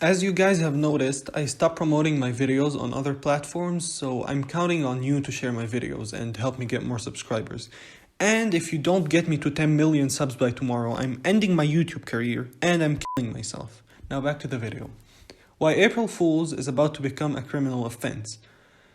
As you guys have noticed, I stopped promoting my videos on other platforms, so I'm counting on you to share my videos and help me get more subscribers. And if you don't get me to 10 million subs by tomorrow, I'm ending my YouTube career and I'm killing myself. Now back to the video. Why April Fools is about to become a criminal offense.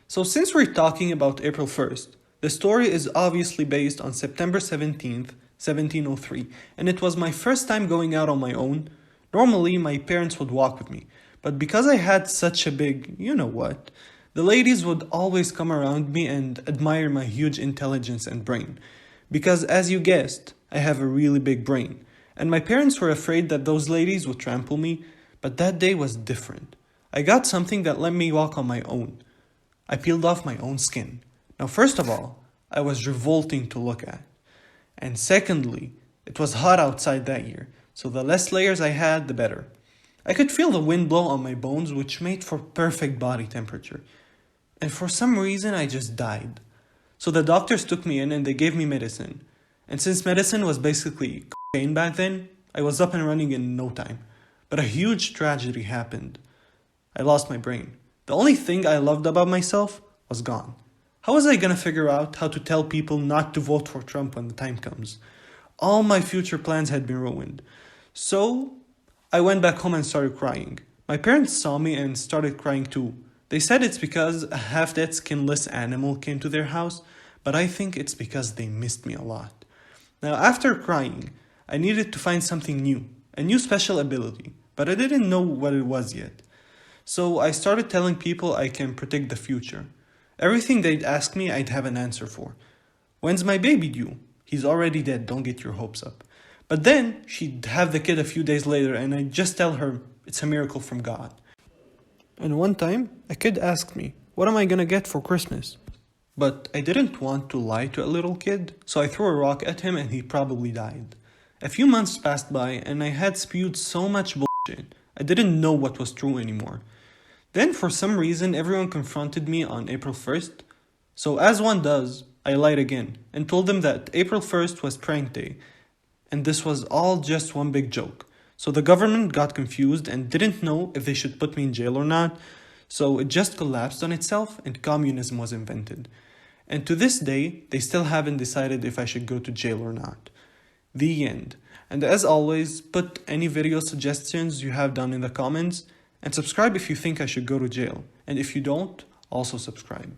So since we're talking about April 1st, the story is obviously based on September 17th, 1703, and it was my first time going out on my own. Normally, my parents would walk with me, but because I had such a big, you know what, the ladies would always come around me and admire my huge intelligence and brain. Because as you guessed, I have a really big brain, and my parents were afraid that those ladies would trample me, but that day was different. I got something that let me walk on my own. I peeled off my own skin. Now, first of all, I was revolting to look at. And secondly, it was hot outside that year, so the less layers I had, the better. I could feel the wind blow on my bones, which made for perfect body temperature. And for some reason, I just died. So the doctors took me in and they gave me medicine. And since medicine was basically cocaine back then, I was up and running in no time. But a huge tragedy happened. I lost my brain. The only thing I loved about myself was gone. How was I gonna figure out how to tell people not to vote for Trump when the time comes? All my future plans had been ruined. So I went back home and started crying. My parents saw me and started crying too. They said it's because a half-dead skinless animal came to their house, but I think it's because they missed me a lot. Now after crying, I needed to find something new, a new special ability, but I didn't know what it was yet. So I started telling people I can predict the future. Everything they'd ask me, I'd have an answer for. When's my baby due? He's already dead, don't get your hopes up. But then, she'd have the kid a few days later and I'd just tell her it's a miracle from God. And one time, a kid asked me, what am I gonna get for Christmas? But I didn't want to lie to a little kid, so I threw a rock at him and he probably died. A few months passed by and I had spewed so much bullshit, I didn't know what was true anymore. Then for some reason everyone confronted me on April 1st. So as one does, I lied again and told them that April 1st was prank day and this was all just one big joke. So the government got confused and didn't know if they should put me in jail or not. So it just collapsed on itself and communism was invented. And to this day, they still haven't decided if I should go to jail or not. The end. And as always, put any video suggestions you have down in the comments and subscribe if you think I should go to jail. And if you don't, also subscribe.